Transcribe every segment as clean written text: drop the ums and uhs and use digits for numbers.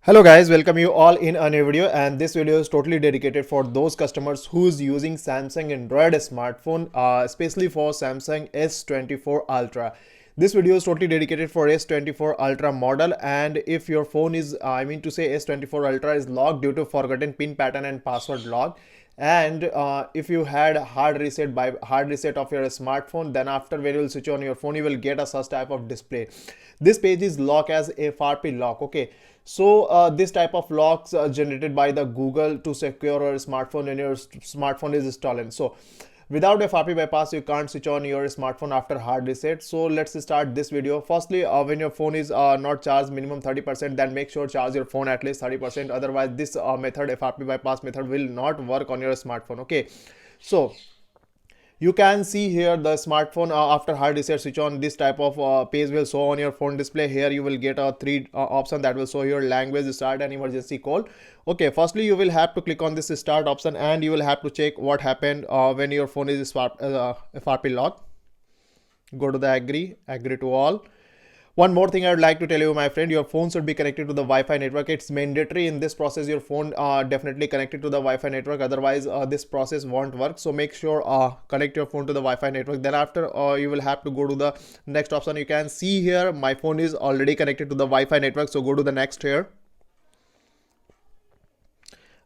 Hello guys, welcome you all in a new video, and this video is totally dedicated for those customers who's using Samsung Android smartphone, especially for Samsung S24 Ultra. This video is totally dedicated for S24 Ultra model, and if your phone is, I mean to say S24 Ultra is locked due to forgotten pin pattern and password lock, and if you had hard reset of your smartphone, then after when you will switch on your phone, you will get a such type of display. This page is locked as FRP lock. Okay, so this type of locks generated by the Google to secure your smartphone when your smartphone is stolen. So without FRP bypass, you can't switch on your smartphone after hard reset. So let's start this video. Firstly, when your phone is not charged minimum 30%, then make sure charge your phone at least 30%. Otherwise, this method, FRP bypass method, will not work on your smartphone. Okay, so you can see here the smartphone after hard reset switch on. This type of page will show on your phone display. Here you will get a three option that will show your language, start, and emergency call. Okay, firstly you will have to click on this start option, and you will have to check what happened when your phone is FRP lock. Go to the agree to all. One more thing I would like to tell you, my friend, your phone should be connected to the Wi-Fi network. It's mandatory in this process. Your phone definitely connected to the Wi-Fi network. Otherwise, this process won't work. So make sure connect your phone to the Wi-Fi network. Then after, you will have to go to the next option. You can see here, my phone is already connected to the Wi-Fi network. So go to the next here.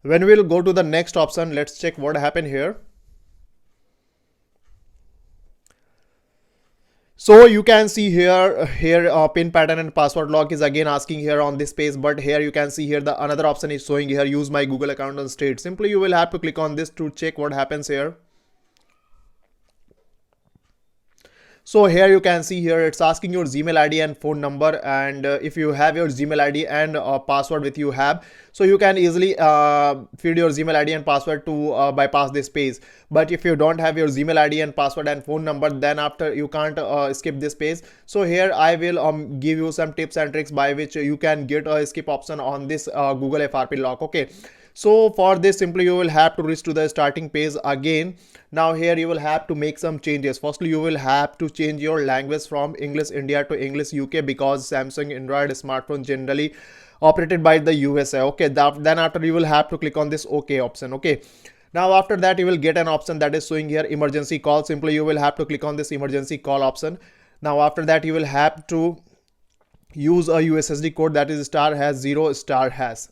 When we'll go to the next option, let's check what happened here. So you can see here pin pattern and password lock is again asking here on this page, but here you can see here the another option is showing here, use my Google account on state. Simply you will have to click on this to check what happens here. So here you can see here it's asking your Gmail ID and phone number, and if you have your Gmail ID and password with you have, so you can easily feed your Gmail ID and password to bypass this page. But if you don't have your Gmail ID and password and phone number, then after you can't skip this page. So here I will give you some tips and tricks by which you can get a skip option on this Google FRP lock. Okay, so for this, simply you will have to reach to the starting page again. Now here you will have to make some changes. Firstly, you will have to change your language from English India to English UK, because Samsung Android smartphone generally operated by the USA. Okay, then after you will have to click on this OK option. Okay, now after that you will get an option that is showing here emergency call. Simply you will have to click on this emergency call option. Now after that you will have to use a USSD code, that is *0*#.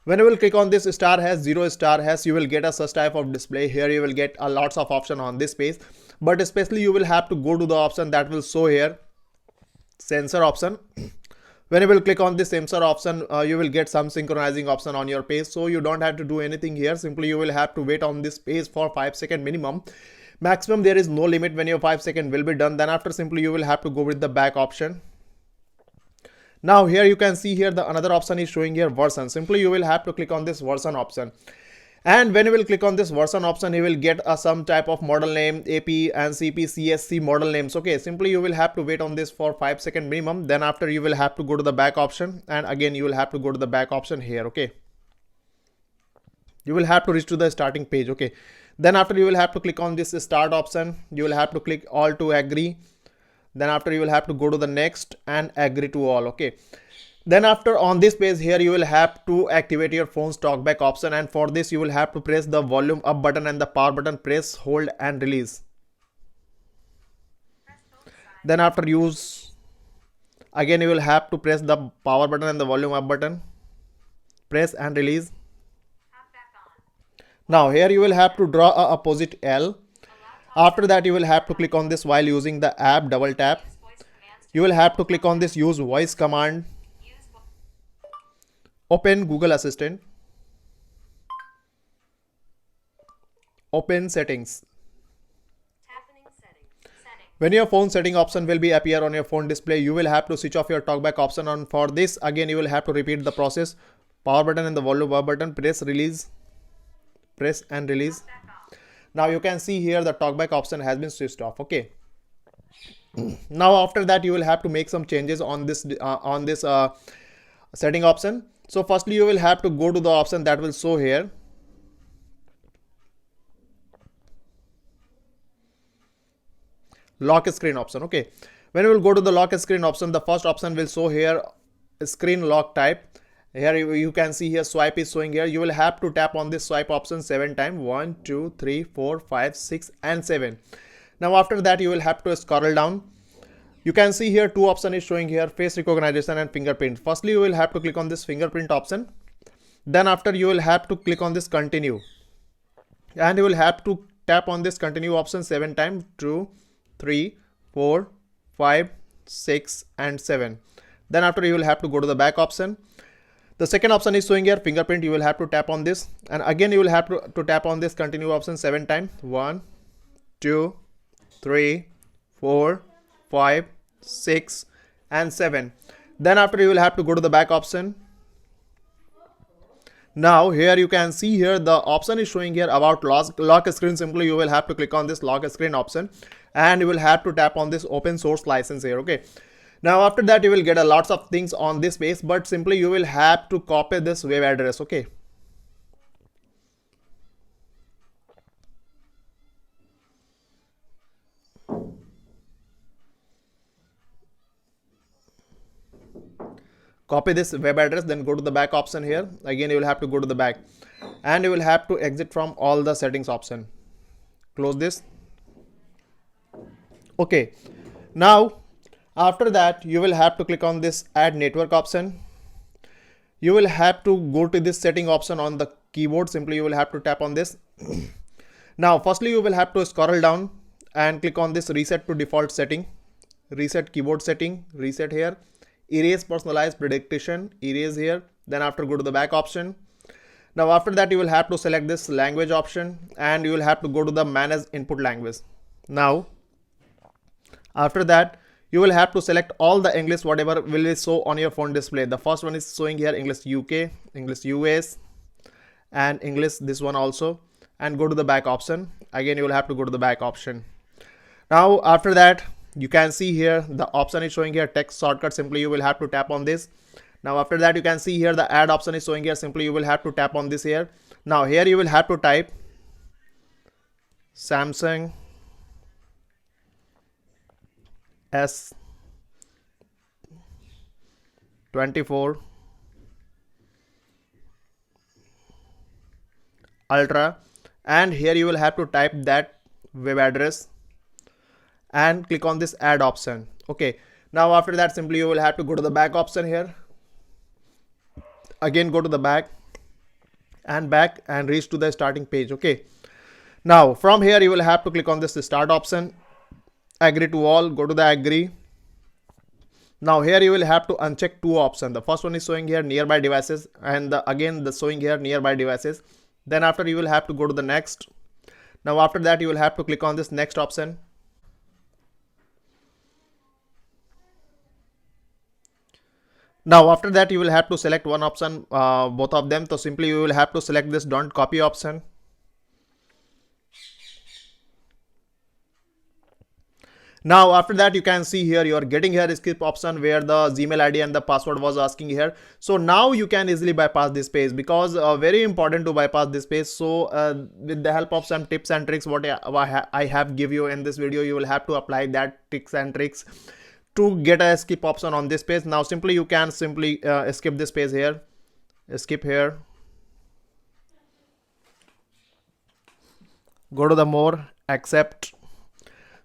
When you will click on this *0*#, you will get a such type of display. Here you will get a lots of option on this page, but especially you will have to go to the option that will show here sensor option. When you will click on this sensor option, you will get some synchronizing option on your page. So you don't have to do anything here. Simply you will have to wait on this page for 5 seconds minimum. Maximum there is no limit when your 5 seconds will be done. Then after, simply you will have to go with the back option. Now here you can see here the another option is showing here version. Simply you will have to click on this version option, and when you will click on this version option, you will get some type of model name, AP and CP CSC model names. Okay, simply you will have to wait on this for 5 seconds minimum. Then after you will have to go to the back option, and again you will have to go to the back option here. Okay, you will have to reach to the starting page. Okay, then after you will have to click on this start option. You will have to click all to agree. Then after you will have to go to the next and agree to all. Okay, then after on this page here you will have to activate your phone's talkback option, and for this you will have to press the volume up button and the power button, press, hold and release. Then after use, again you will have to press the power button and the volume up button, press and release. Now here you will have to draw a opposite L. After that you will have to click on this while using the app, double tap. You will have to click on this use voice command. Open Google Assistant. Open settings. When your phone setting option will be appear on your phone display, you will have to switch off your talkback option on. For this, again you will have to repeat the process. Power button and the volume up button, press, release, press and release. Now you can see here the talkback option has been switched off. Okay, now after that you will have to make some changes on this setting option. So firstly you will have to go to the option that will show here lock screen option. Okay, when you will go to the lock screen option, the first option will show here screen lock type. Here you can see here swipe is showing here. You will have to tap on this swipe option 7 times. 1, 2, 3, 4, 5, 6 and 7. Now after that you will have to scroll down. You can see here two options is showing here, face recognition and fingerprint. Firstly you will have to click on this fingerprint option. Then after you will have to click on this continue. And you will have to tap on this continue option 7 times. 2, 3, 4, 5, 6 and 7. Then after you will have to go to the back option. The second option is showing here fingerprint. You will have to tap on this, and again you will have to tap on this continue option 7 times. 1, 2, 3, 4, 5, 6 and 7. Then after you will have to go to the back option. Now here you can see here the option is showing here about lock screen. Simply you will have to click on this lock screen option, and you will have to tap on this open source license here. Okay. Now after that you will get a lots of things on this page, but simply you will have to copy this web address. Okay. Copy this web address, then go to the back option here. Again you will have to go to the back, and you will have to exit from all the settings option. Close this. Okay. Now after that you will have to click on this add network option. You will have to go to this setting option on the keyboard. Simply you will have to tap on this. Now firstly you will have to scroll down and click on this reset to default setting, reset keyboard setting, reset here, erase personalized prediction, erase here. Then after go to the back option. Now after that you will have to select this language option, and you will have to go to the manage input language. Now after that you will have to select all the English whatever will show on your phone display. The first one is showing here English UK, English US and English this one also, and go to the back option. Again you will have to go to the back option. Now after that you can see here the option is showing here text shortcut. Simply you will have to tap on this. Now after that you can see here the add option is showing here. Simply you will have to tap on this here. Now here you will have to type Samsung S24 Ultra, and here you will have to type that web address and click on this add option. Okay. Now after that simply you will have to go to the back option here. Again go to the back and reach to the starting page. Okay. Now from here you will have to click on this start option, agree to all, go to the agree. Now here you will have to uncheck two options. The first one is showing here nearby devices, and again the showing here nearby devices. Then after you will have to go to the next. Now after that you will have to click on this next option. Now after that you will have to select one option, both of them. So simply you will have to select this don't copy option. Now after that you can see here you are getting here skip option where the Gmail ID and the password was asking here. So now you can easily bypass this page, because very important to bypass this page. So with the help of some tips and tricks what I have give you in this video, you will have to apply that tips and tricks to get a skip option on this page. Now simply you can simply skip this page here, skip here, go to the more, accept.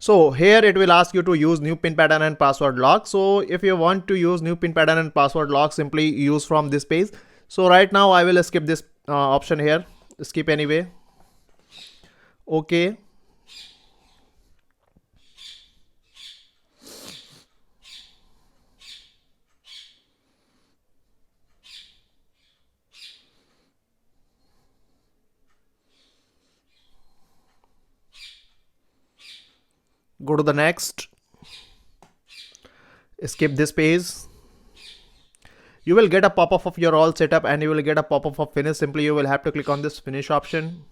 So here it will ask you to use new pin pattern and password lock. So if you want to use new pin pattern and password lock, simply use from this page. So right now I will skip this option here, skip anyway. Okay. Go to the next, skip this page. You will get a pop-up of your all setup, and you will get a pop-up of finish. Simply you will have to click on this finish option.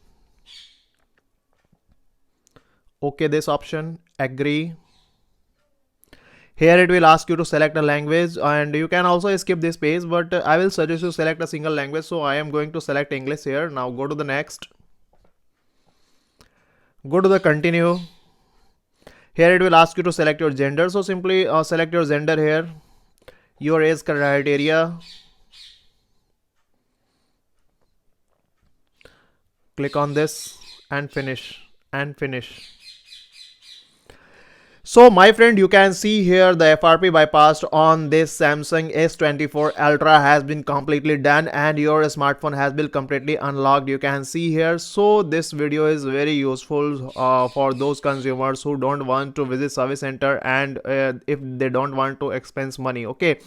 Okay, this option, agree. Here it will ask you to select a language, and you can also skip this page, but I will suggest you select a single language. So I am going to select English here. Now go to the next, go to the continue. Here it will ask you to select your gender. So simply select your gender here. your age criteria. Click on this and finish. So my friend, you can see here the FRP bypassed on this Samsung S24 Ultra has been completely done and your smartphone has been completely unlocked. You can see here. So this video is very useful for those consumers who don't want to visit service center and if they don't want to expense money. Okay.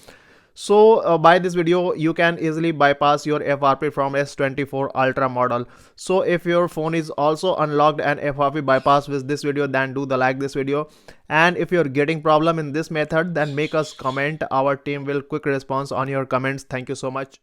So by this video you can easily bypass your FRP from S24 Ultra model. So if your phone is also unlocked and FRP bypass with this video, then do the like this video. And if you're getting problem in this method, then make us comment. Our team will quick response on your comments. Thank you so much.